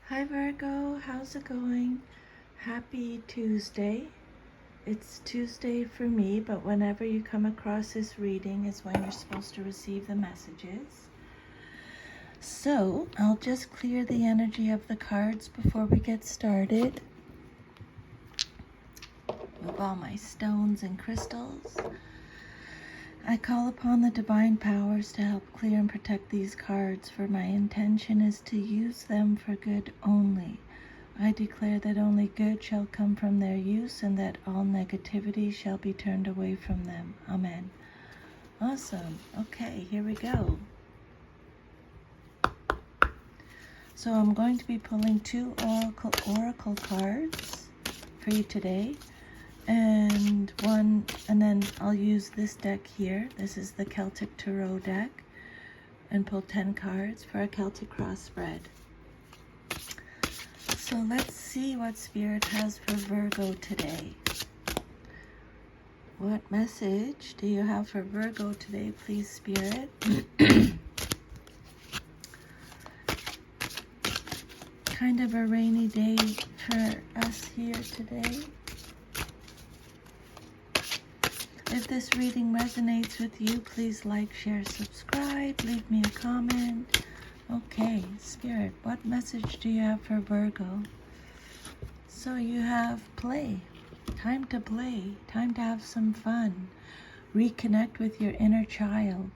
Hi Virgo, how's it going? Happy Tuesday. It's Tuesday for me, but whenever you come across this reading is when you're supposed to receive the messages. So I'll just clear the energy of the cards before we get started. With all my stones and crystals, I call upon the divine powers to help clear and protect these cards, for my intention is to use them for good only. I declare that only good shall come from their use and that all negativity shall be turned away from them. Amen. Awesome. Okay, here we go. So I'm going to be pulling two oracle cards for you today. And then I'll use this deck here. This is the Celtic Tarot deck, and pull 10 cards for a Celtic cross spread. So let's see what Spirit has for Virgo today. What message do you have for Virgo today, please, Spirit? Kind of a rainy day for us here today. If this reading resonates with you, please like, share, subscribe, leave me a comment. Okay, Spirit, what message do you have for Virgo? So you have play, time to have some fun. Reconnect with your inner child.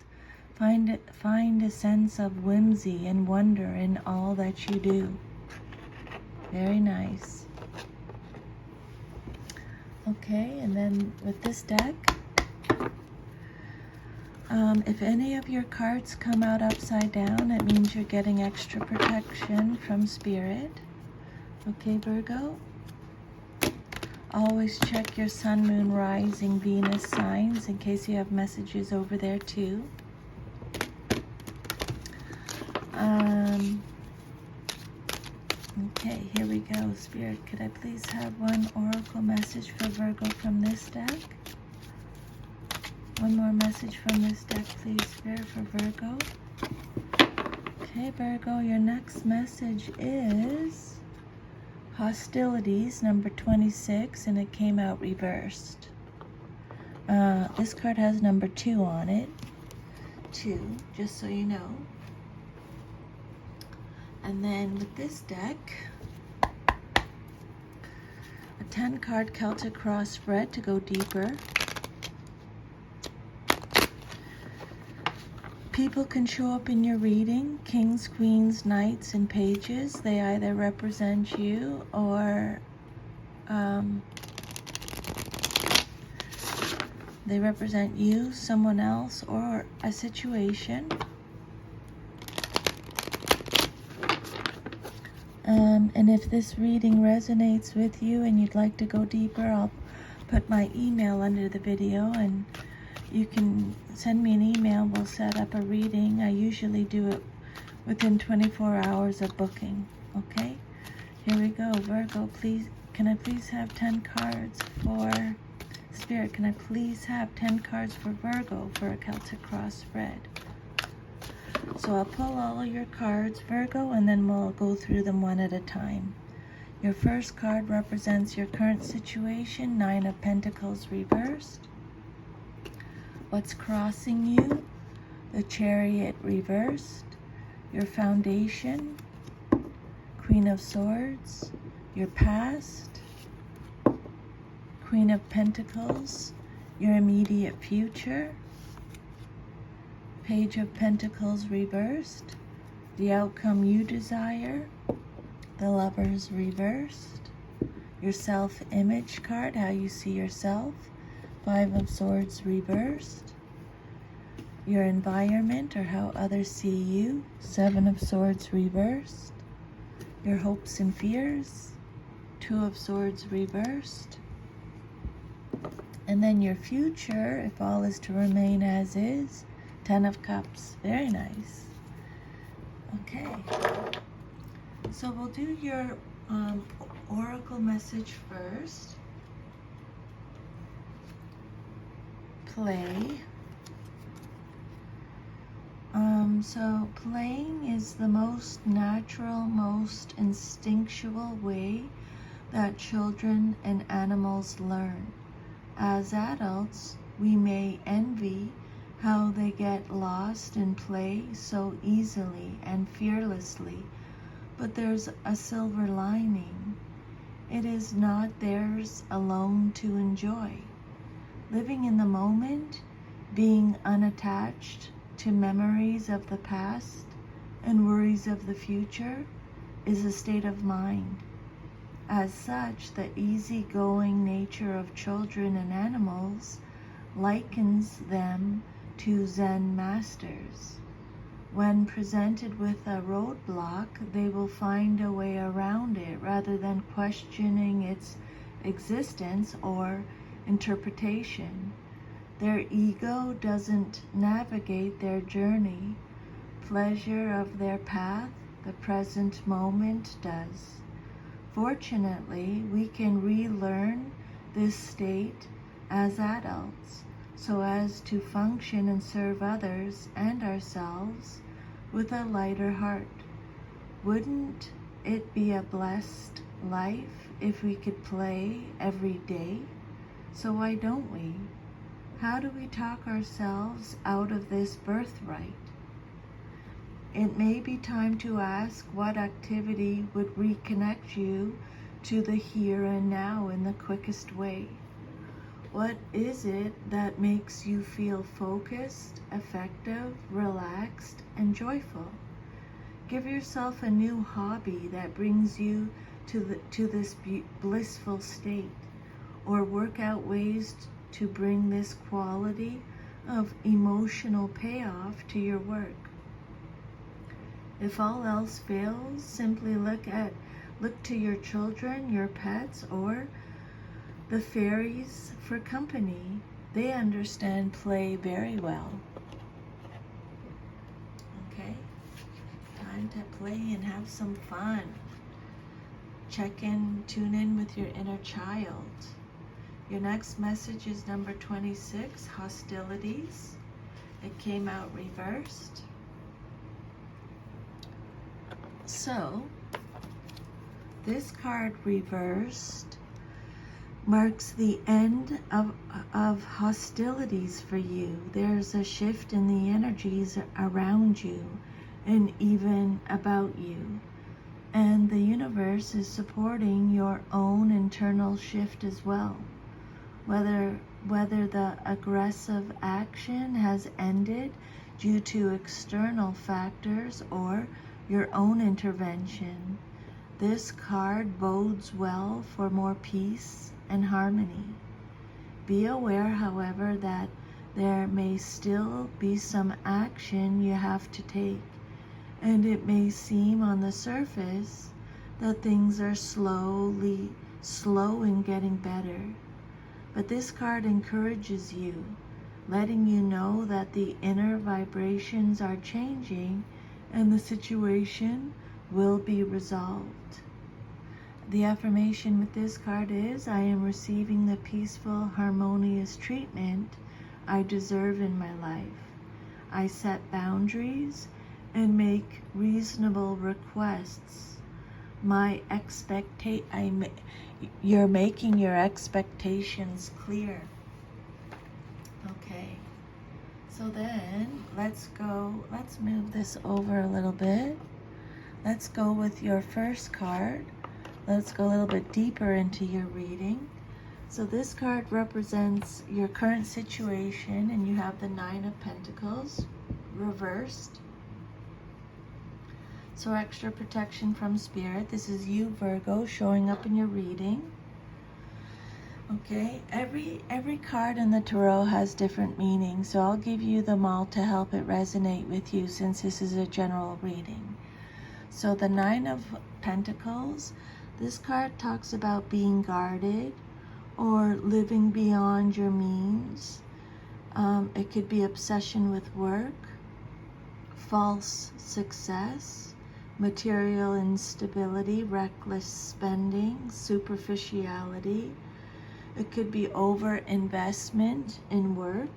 Find a sense of whimsy and wonder in all that you do. Very nice. Okay, and then with this deck, if any of your cards come out upside down, it means you're getting extra protection from Spirit. Okay, Virgo? Always check your sun, moon, rising, Venus signs in case you have messages over there too. Okay, here we go. Spirit, could I please have one oracle message for Virgo from this deck? One more message from this deck, please, Spirit, for Virgo. Okay, Virgo, your next message is hostilities, number 26, and it came out reversed. This card has number 2 on it. 2, just so you know. And then with this deck, a 10-card Celtic cross spread to go deeper. People can show up in your reading, kings, queens, knights, and pages. They either represent you or they represent you, someone else, or a situation. And if this reading resonates with you and you'd like to go deeper, I'll put my email under the video and you can send me an email. We'll set up a reading. I usually do it within 24 hours of booking. Okay? Here we go. Virgo, please, can I please have 10 cards for Spirit? Can I please have 10 cards for Virgo for a Celtic cross spread? So I'll pull all your cards, Virgo, and then we'll go through them one at a time. Your first card represents your current situation, 9 of Pentacles reversed. What's crossing you? The Chariot reversed. Your foundation, Queen of Swords. Your past, Queen of Pentacles. Your immediate future, Page of Pentacles reversed. The outcome you desire, the Lovers reversed. Your self-image card, how you see yourself, 5 of Swords reversed. Your environment, or how others see you, 7 of Swords reversed. Your hopes and fears, 2 of Swords reversed. And then your future, if all is to remain as is, 10 of Cups. Very nice. Okay. So we'll do your oracle message first. Play. So playing is the most natural, most instinctual way that children and animals learn. As adults, we may envy how they get lost in play so easily and fearlessly, but there's a silver lining. It is not theirs alone to enjoy. Living in the moment, being unattached to memories of the past and worries of the future, is a state of mind. As such, the easygoing nature of children and animals likens them to Zen masters. When presented with a roadblock, they will find a way around it rather than questioning its existence or interpretation. Their ego doesn't navigate their journey. Pleasure of their path, the present moment, does. Fortunately, we can relearn this state as adults so as to function and serve others and ourselves with a lighter heart. Wouldn't it be a blessed life if we could play every day? So why don't we? How do we talk ourselves out of this birthright? It may be time to ask what activity would reconnect you to the here and now in the quickest way. What is it that makes you feel focused, effective, relaxed, and joyful? Give yourself a new hobby that brings you to this blissful state, or work out ways to bring this quality of emotional payoff to your work. If all else fails, simply look to your children, your pets, or the fairies for company. They understand play very well. Okay? Time to play and have some fun. Tune in with your inner child. Your next message is number 26, hostilities. It came out reversed. So, this card reversed marks the end of hostilities for you. There's a shift in the energies around you and even about you. And the universe is supporting your own internal shift as well. Whether the aggressive action has ended due to external factors or your own intervention, this card bodes well for more peace and harmony. Be aware, however, that there may still be some action you have to take, and it may seem on the surface that things are slow in getting better. But this card encourages you, letting you know that the inner vibrations are changing and the situation will be resolved. The affirmation with this card is, I am receiving the peaceful, harmonious treatment I deserve in my life. I set boundaries and make reasonable requests. You're making your expectations clear. Okay. So then, let's move this over a little bit. Let's go with your first card. Let's go a little bit deeper into your reading. So this card represents your current situation, and you have the 9 of Pentacles reversed. So extra protection from Spirit. This is you, Virgo, showing up in your reading. Okay, every card in the tarot has different meanings, so I'll give you them all to help it resonate with you since this is a general reading. So the 9 of Pentacles, this card talks about being guarded or living beyond your means. It could be obsession with work, false success, material instability, reckless spending, superficiality. It could be over-investment in work.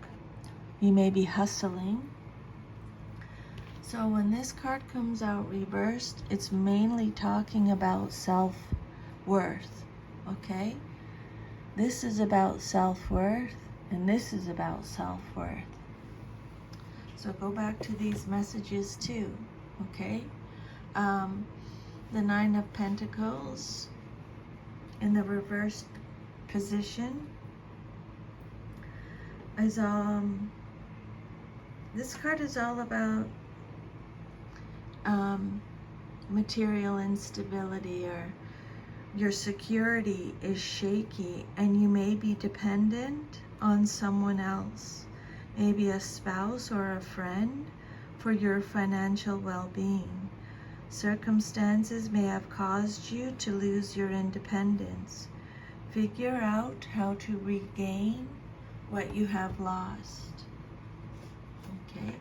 You may be hustling. So when this card comes out reversed, it's mainly talking about self-worth, okay? This is about self-worth, and this is about self-worth. So go back to these messages too, okay? The Nine of Pentacles in the reversed position is this card is all about material instability, or your security is shaky and you may be dependent on someone else, maybe a spouse or a friend, for your financial well-being. Circumstances may have caused you to lose your independence. Figure out how to regain what you have lost. Okay.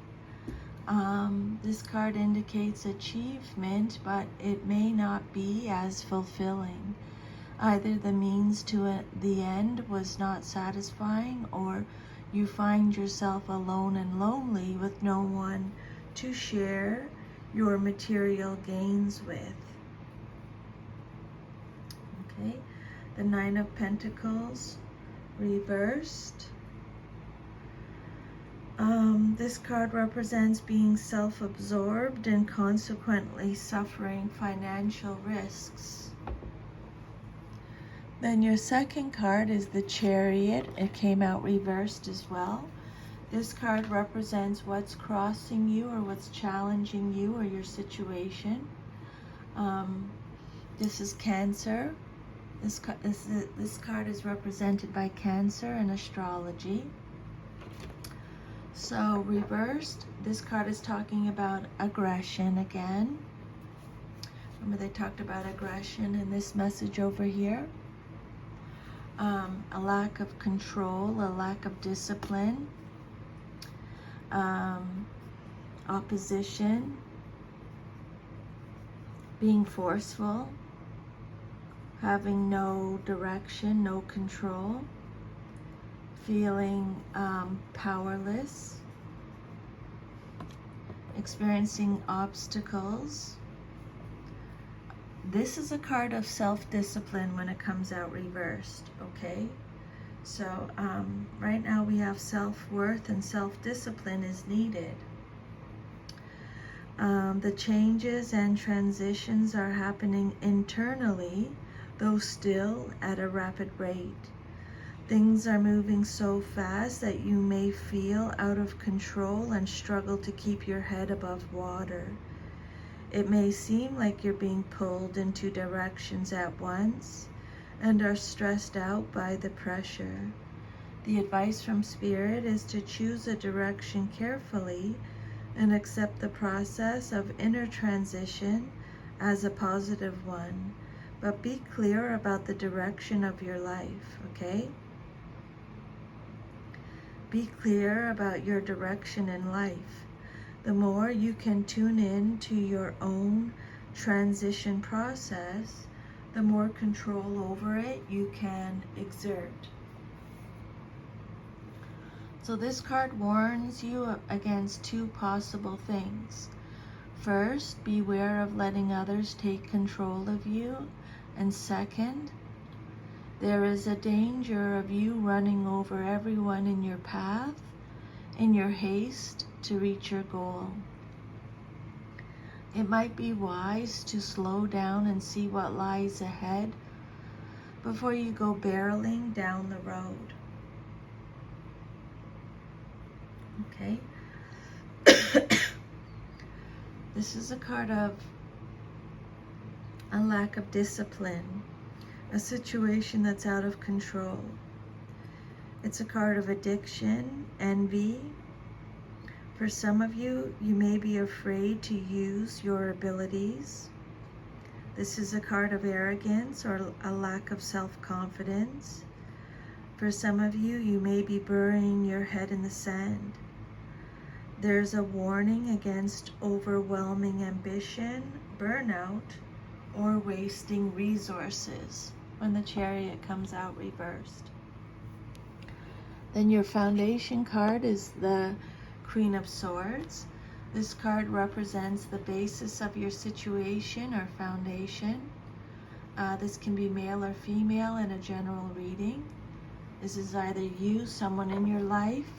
This card indicates achievement, but it may not be as fulfilling. Either the means to the end was not satisfying, or you find yourself alone and lonely with no one to share your material gains with. Okay, the Nine of Pentacles reversed. This card represents being self-absorbed and consequently suffering financial risks. Then your second card is the Chariot. It came out reversed as well. This card represents what's crossing you or what's challenging you or your situation. This is Cancer. This card is represented by Cancer in astrology. So reversed, this card is talking about aggression again. Remember they talked about aggression in this message over here. A lack of control, a lack of discipline, opposition, being forceful, having no direction, no control, feeling powerless, experiencing obstacles. This is a card of self-discipline when it comes out reversed, okay? So right now we have self-worth, and self-discipline is needed. The changes and transitions are happening internally, though still at a rapid rate. Things are moving so fast that you may feel out of control and struggle to keep your head above water. It may seem like you're being pulled in two directions at once and are stressed out by the pressure. The advice from Spirit is to choose a direction carefully and accept the process of inner transition as a positive one, but be clear about the direction of your life, okay? Be clear about your direction in life. The more you can tune in to your own transition process, the more control over it you can exert. So this card warns you against two possible things. First, beware of letting others take control of you. And second, there is a danger of you running over everyone in your path in your haste to reach your goal. It might be wise to slow down and see what lies ahead before you go barreling down the road. Okay? This is a card of a lack of discipline, a situation that's out of control. It's a card of addiction, envy. For some of you, you may be afraid to use your abilities. This is a card of arrogance or a lack of self-confidence. For some of you, you may be burying your head in the sand. There's a warning against overwhelming ambition, burnout, or wasting resources when the Chariot comes out reversed. Then your foundation card is the Queen of Swords. This card represents the basis of your situation or foundation. This can be male or female in a general reading. This is either you, someone in your life,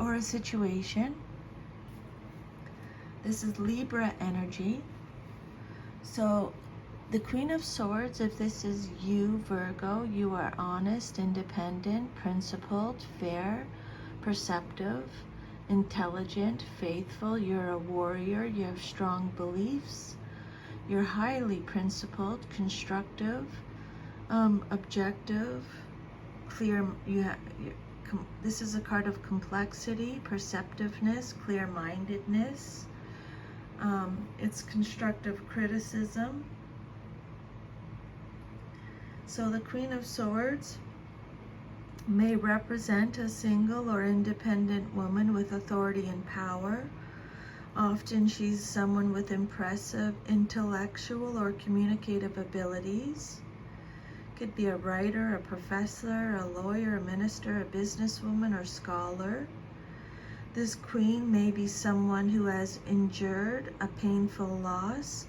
or a situation. This is Libra energy. So the Queen of Swords, if this is you, Virgo, you are honest, independent, principled, fair, perceptive, intelligent, faithful. You're a warrior. You have strong beliefs. You're highly principled, constructive, objective, clear. This is a card of complexity, perceptiveness, clear-mindedness. It's constructive criticism. So the Queen of Swords may represent a single or independent woman with authority and power. Often she's someone with impressive intellectual or communicative abilities. Could be a writer, a professor, a lawyer, a minister, a businesswoman, or scholar. This queen may be someone who has endured a painful loss,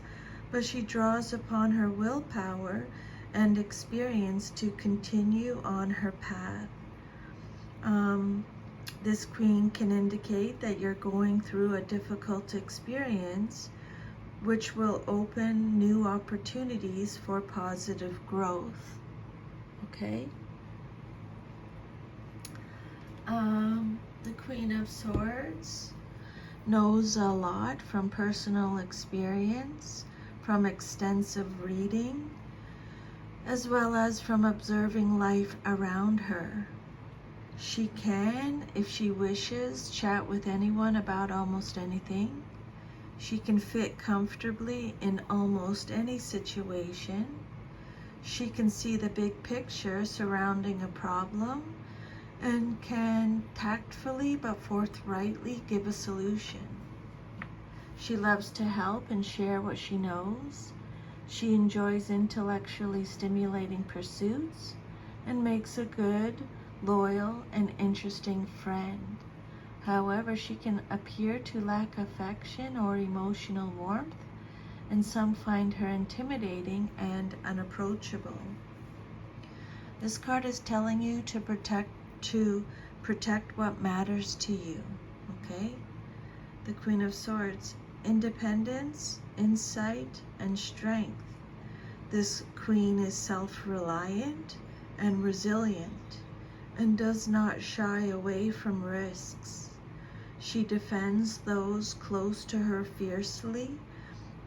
but she draws upon her willpower and experience to continue on her path. This queen can indicate that you're going through a difficult experience, which will open new opportunities for positive growth. Okay? The Queen of Swords knows a lot from personal experience, from extensive reading, as well as from observing life around her. She can, if she wishes, chat with anyone about almost anything. She can fit comfortably in almost any situation. She can see the big picture surrounding a problem and can tactfully but forthrightly give a solution. She loves to help and share what she knows. She enjoys intellectually stimulating pursuits and makes a good, loyal, and interesting friend. However, she can appear to lack affection or emotional warmth, and some find her intimidating and unapproachable. This card is telling you to protect what matters to you, okay? The Queen of Swords, independence, insight, and strength. This queen is self-reliant and resilient and does not shy away from risks. She defends those close to her fiercely,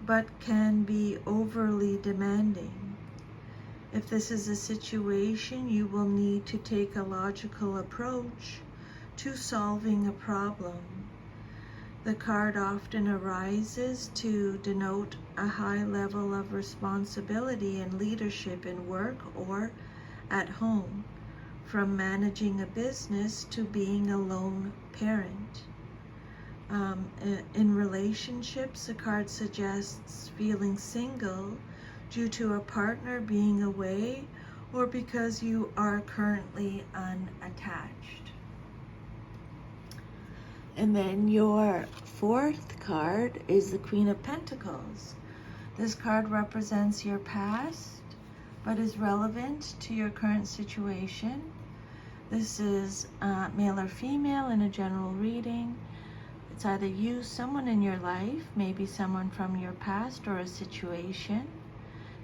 but can be overly demanding. If this is a situation, you will need to take a logical approach to solving a problem. The card often arises to denote a high level of responsibility and leadership in work or at home, from managing a business to being a lone parent. In relationships, the card suggests feeling single due to a partner being away or because you are currently unattached. And then your fourth card is the Queen of Pentacles. This card represents your past, but is relevant to your current situation. This is male or female in a general reading. It's either you, someone in your life, maybe someone from your past or a situation.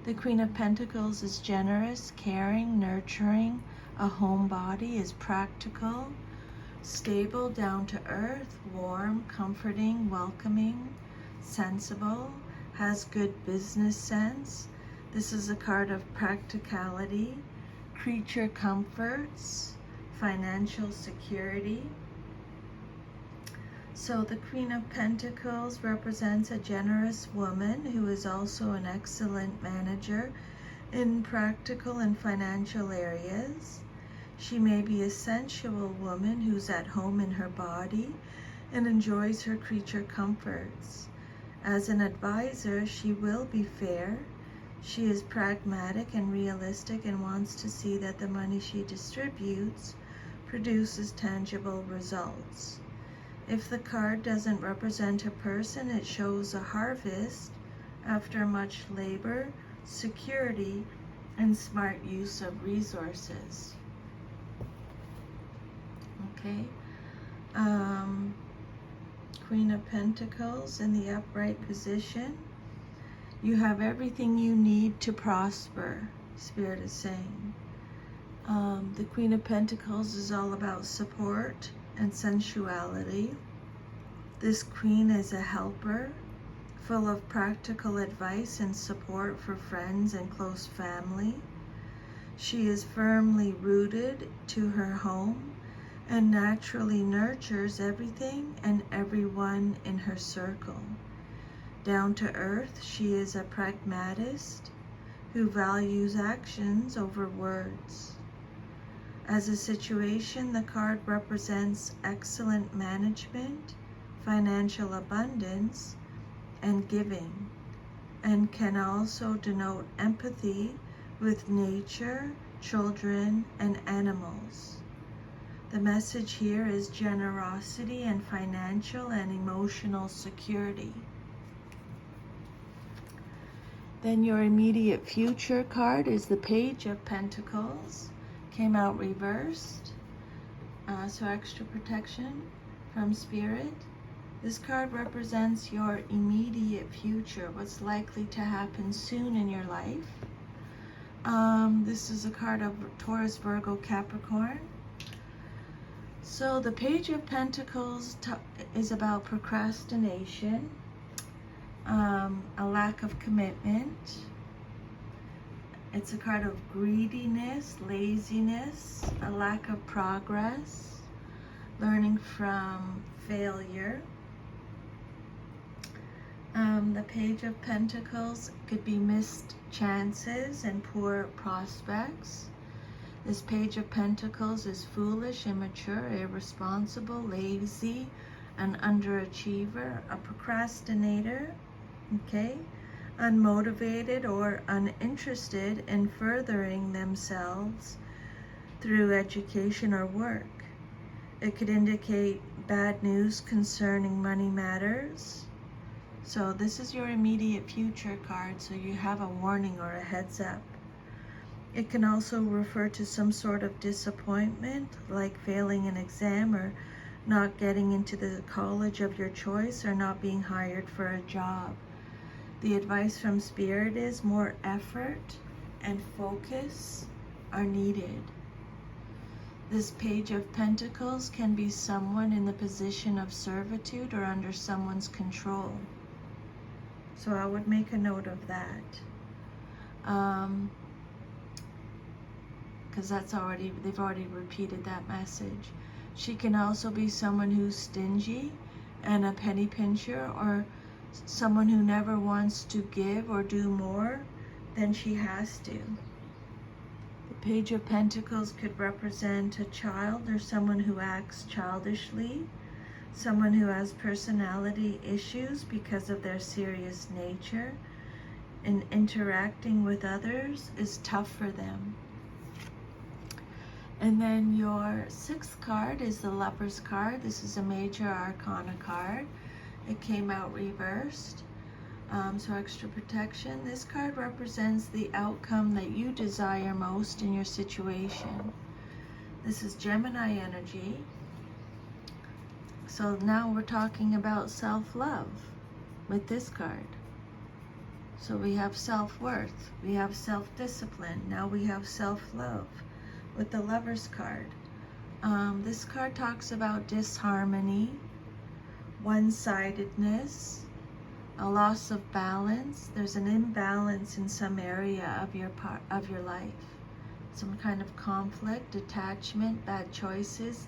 The Queen of Pentacles is generous, caring, nurturing, a homebody, is practical, stable, down to earth, warm, comforting, welcoming, sensible, has good business sense. This is a card of practicality, creature comforts, financial security. So the Queen of Pentacles represents a generous woman who is also an excellent manager in practical and financial areas. She may be a sensual woman who's at home in her body and enjoys her creature comforts. As an advisor, she will be fair. She is pragmatic and realistic and wants to see that the money she distributes produces tangible results. If the card doesn't represent a person, it shows a harvest after much labor, security, and smart use of resources. Okay. Queen of Pentacles in the upright position. You have everything you need to prosper, Spirit is saying. The Queen of Pentacles is all about support and sensuality. This queen is a helper, full of practical advice and support for friends and close family. She is firmly rooted to her home and naturally nurtures everything and everyone in her circle. Down to earth, she is a pragmatist who values actions over words. As a situation, the card represents excellent management, financial abundance, and giving, and can also denote empathy with nature, children, and animals. The message here is generosity and financial and emotional security. Then your immediate future card is the Page of Pentacles. Came out reversed. So extra protection from Spirit. This card represents your immediate future, what's likely to happen soon in your life. This is a card of Taurus, Virgo, Capricorn. So the Page of Pentacles is about procrastination, a lack of commitment. It's a card of greediness, laziness, a lack of progress, learning from failure. The Page of Pentacles could be missed chances and poor prospects. This Page of Pentacles is foolish, immature, irresponsible, lazy, an underachiever, a procrastinator, okay? Unmotivated or uninterested in furthering themselves through education or work. It could indicate bad news concerning money matters. So this is your immediate future card, so you have a warning or a heads up. It can also refer to some sort of disappointment, like failing an exam or not getting into the college of your choice or not being hired for a job. The advice from Spirit is more effort and focus are needed. This Page of Pentacles can be someone in the position of servitude or under someone's control. So I would make a note of that. Because they've already repeated that message. She can also be someone who's stingy and a penny pincher, or someone who never wants to give or do more than she has to. The Page of Pentacles could represent a child or someone who acts childishly, someone who has personality issues because of their serious nature, and interacting with others is tough for them. And then your sixth card is the Lover's card. This is a major arcana card. It came out reversed, so extra protection. This card represents the outcome that you desire most in your situation. This is Gemini energy. So now we're talking about self-love with this card. So we have self-worth, we have self-discipline, now we have self-love with the Lover's card. This card talks about disharmony, one-sidedness, a loss of balance. There's an imbalance in some area of your life. Some kind of conflict, attachment, bad choices,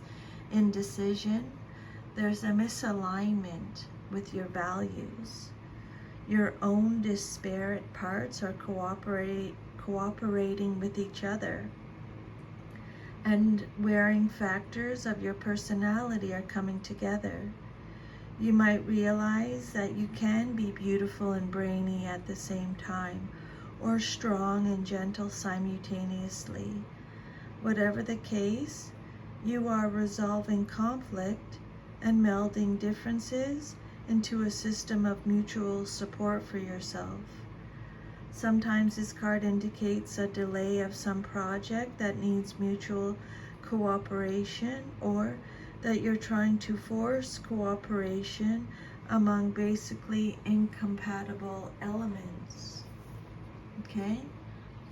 indecision. There's a misalignment with your values. Your own disparate parts are cooperating with each other. And varying factors of your personality are coming together. You might realize that you can be beautiful and brainy at the same time, or strong and gentle simultaneously. Whatever the case, you are resolving conflict and melding differences into a system of mutual support for yourself. Sometimes this card indicates a delay of some project that needs mutual cooperation, or that you're trying to force cooperation among basically incompatible elements. Okay?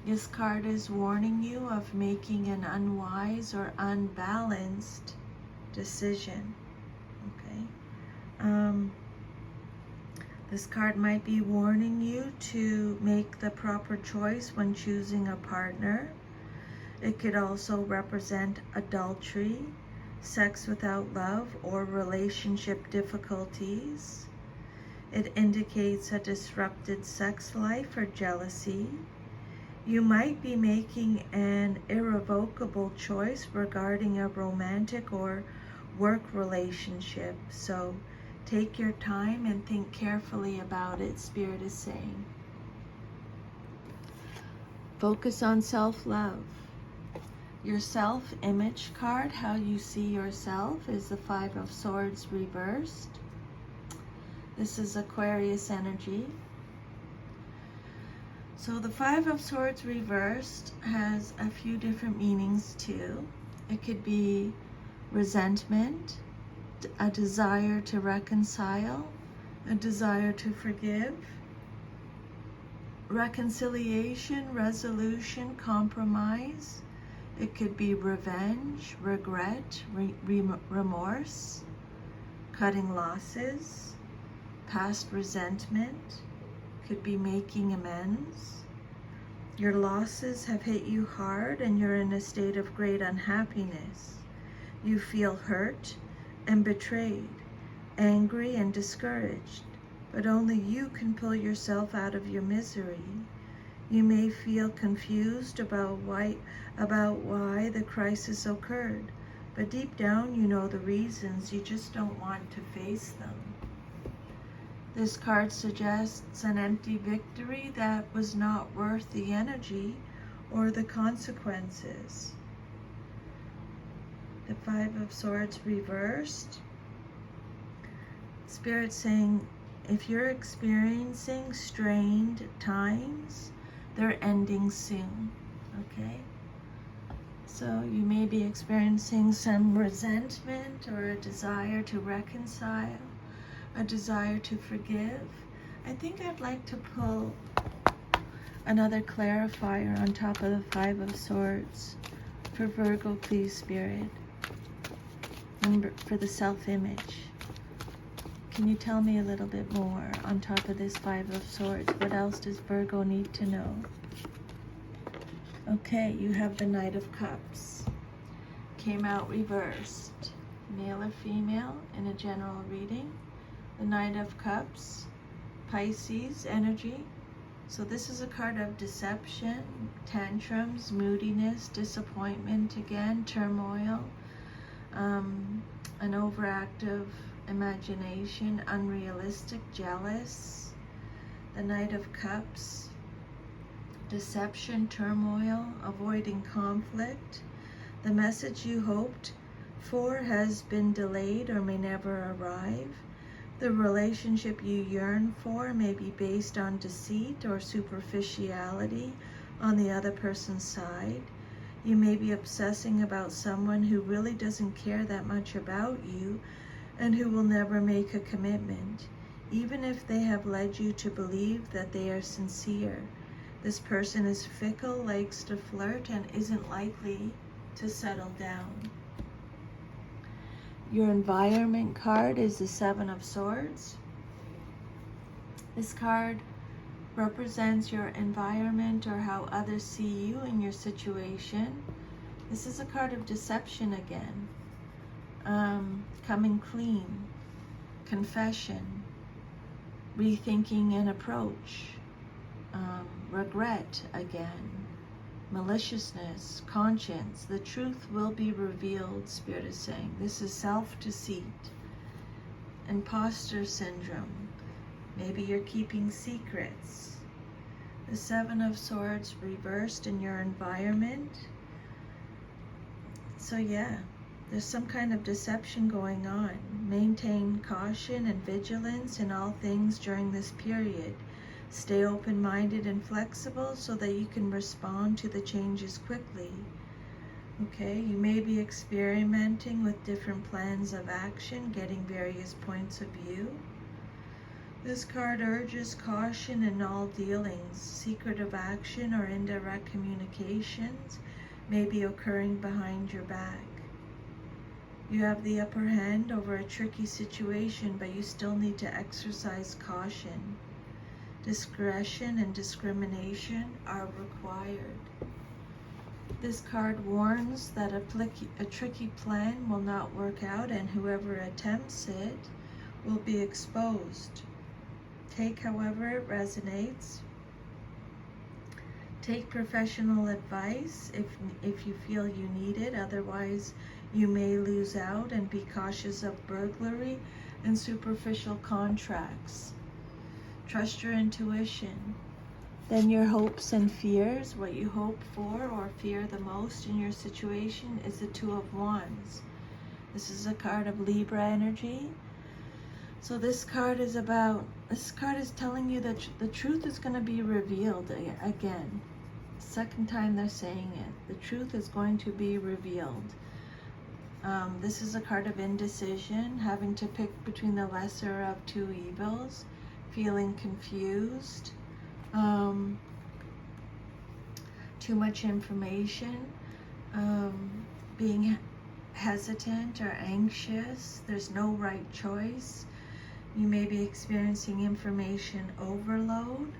This card is warning you of making an unwise or unbalanced decision. Okay? This card might be warning you to make the proper choice when choosing a partner. It could also represent adultery, sex without love, or relationship difficulties. It indicates a disrupted sex life or jealousy. You might be making an irrevocable choice regarding a romantic or work relationship. So take your time and think carefully about it, Spirit is saying. Focus on self-love. Your self-image card, how you see yourself, is the Five of Swords reversed. This is Aquarius energy. So the Five of Swords reversed has a few different meanings too. It could be resentment, a desire to reconcile, a desire to forgive, reconciliation, resolution, compromise. It could be revenge, regret, remorse, cutting losses, past resentment. Could be making amends. Your losses have hit you hard and you're in a state of great unhappiness. You feel hurt and betrayed, angry and discouraged, but only you can pull yourself out of your misery. You may feel confused about why the crisis occurred, but deep down you know the reasons, you just don't want to face them. This card suggests an empty victory that was not worth the energy or the consequences. The Five of Swords reversed. Spirit saying, if you're experiencing strained times, they're ending soon, okay? So you may be experiencing some resentment or a desire to reconcile, a desire to forgive. I think I'd like to pull another clarifier on top of the Five of Swords for Virgo, please, Spirit, and for the self-image. Can you tell me a little bit more on top of this Five of Swords? What else does Virgo need to know? Okay, you have the Knight of Cups. Came out reversed. Male or female in a general reading. The Knight of Cups, Pisces energy. So this is a card of deception, tantrums, moodiness, disappointment again, turmoil, an overactive imagination, unrealistic, jealous. The Knight of Cups, deception, turmoil, avoiding conflict. The message you hoped for has been delayed or may never arrive. The relationship you yearn for may be based on deceit or superficiality on the other person's side. You may be obsessing about someone who really doesn't care that much about you and who will never make a commitment, even if they have led you to believe that they are sincere. This person is fickle, likes to flirt, and isn't likely to settle down. Your environment card is the Seven of Swords. This card represents your environment or how others see you in your situation. This is a card of deception again. Coming clean, confession, rethinking an approach, regret again, maliciousness, conscience. The truth will be revealed, Spirit is saying. This is self-deceit, imposter syndrome. Maybe you're keeping secrets. The Seven of Swords reversed in your environment. So yeah, There's some kind of deception going on. Maintain caution and vigilance in all things during this period. Stay open-minded and flexible so that you can respond to the changes quickly. Okay, you may be experimenting with different plans of action, getting various points of view. This card urges caution in all dealings. Secretive action or indirect communications may be occurring behind your back. You have the upper hand over a tricky situation, but you still need to exercise caution. Discretion and discrimination are required. This card warns that a tricky plan will not work out, and whoever attempts it will be exposed. Take however it resonates. Take professional advice if you feel you need it, otherwise you may lose out, and be cautious of burglary and superficial contracts. Trust your intuition. Then your hopes and fears, what you hope for or fear the most in your situation, is the Two of Wands. This is a card of Libra energy. So this card is telling you that the truth is going to be revealed again. Second time they're saying it. The truth is going to be revealed. This is a card of indecision, having to pick between the lesser of two evils, feeling confused, too much information, being hesitant or anxious. There's no right choice. You may be experiencing information overload,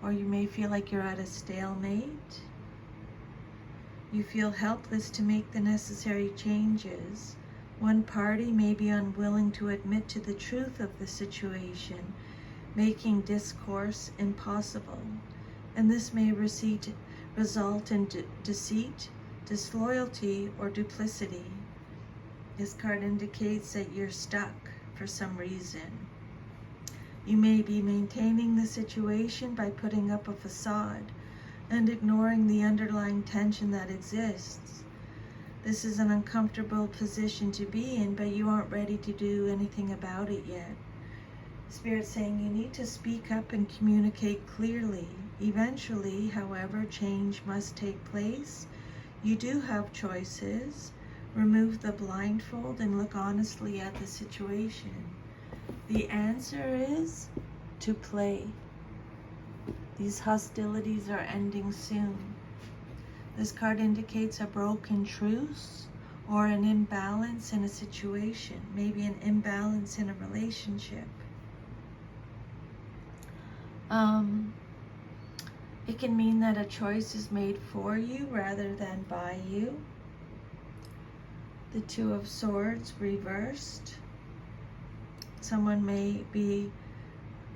or you may feel like you're at a stalemate. You feel helpless to make the necessary changes. One party may be unwilling to admit to the truth of the situation, making discourse impossible. And this may result in deceit, disloyalty, or duplicity. This card indicates that you're stuck for some reason. You may be maintaining the situation by putting up a facade and ignoring the underlying tension that exists. This is an uncomfortable position to be in, but you aren't ready to do anything about it yet. Spirit's saying you need to speak up and communicate clearly. Eventually, however, change must take place. You do have choices. Remove the blindfold and look honestly at the situation. The answer is to play. These hostilities are ending soon. This card indicates a broken truce or an imbalance in a situation, maybe an imbalance in a relationship. It can mean that a choice is made for you rather than by you. The Two of Swords reversed. Someone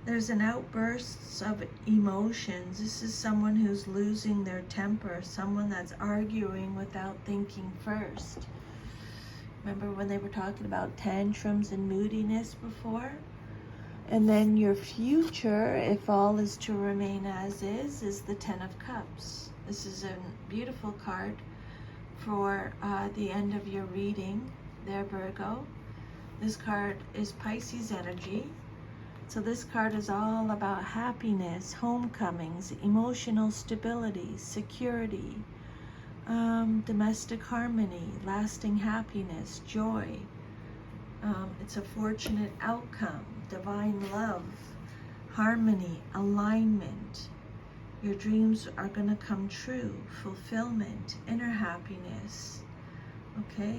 there's an outburst of emotions. This is someone who's losing their temper, someone that's arguing without thinking first. Remember when they were talking about tantrums and moodiness before? And then your future, if all is to remain as is the Ten of Cups. This is a beautiful card for the end of your reading there, Virgo. This card is Pisces energy. So this card is all about happiness, homecomings, emotional stability, security, domestic harmony, lasting happiness, joy. It's a fortunate outcome, divine love, harmony, alignment. Your dreams are going to come true, fulfillment, inner happiness. Okay?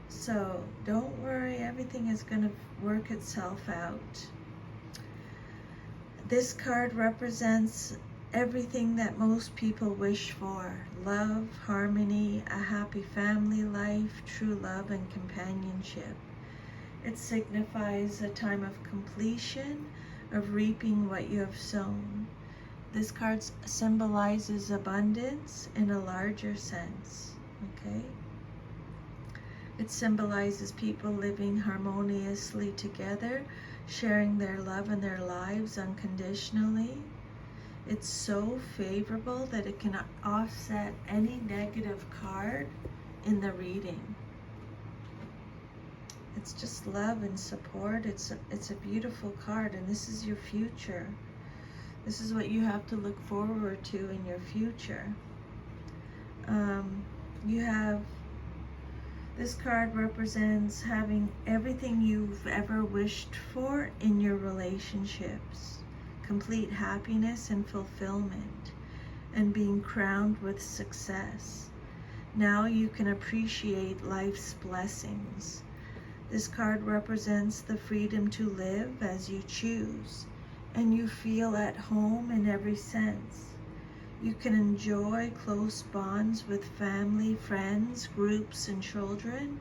So don't worry, everything is going to work itself out. This card represents everything that most people wish for: love, harmony, a happy family life, true love, and companionship. It signifies a time of completion, of reaping what you have sown. This card symbolizes abundance in a larger sense, okay? It symbolizes people living harmoniously together, sharing their love and their lives unconditionally. It's so favorable that it can offset any negative card in the reading. It's just love and support. It's a beautiful card, and this is your future. This is what you have to look forward to in your future. You have, this card represents having everything you've ever wished for in your relationships, complete happiness and fulfillment, and being crowned with success. Now you can appreciate life's blessings. This card represents the freedom to live as you choose, and you feel at home in every sense. You can enjoy close bonds with family, friends, groups, and children,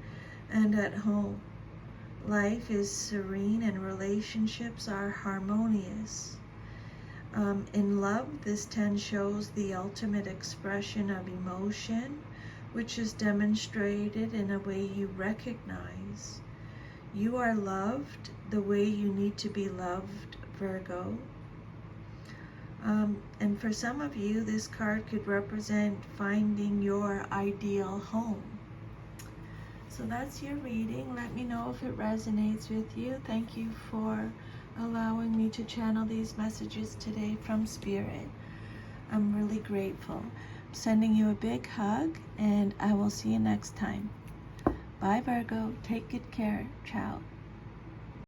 and at home. Life is serene and relationships are harmonious. In love, this 10 shows the ultimate expression of emotion, which is demonstrated in a way you recognize. You are loved the way you need to be loved, Virgo. And for some of you, this card could represent finding your ideal home. So that's your reading. Let me know if it resonates with you. Thank you for allowing me to channel these messages today from Spirit. I'm really grateful. I'm sending you a big hug, and I will see you next time. Bye, Virgo. Take good care. Ciao.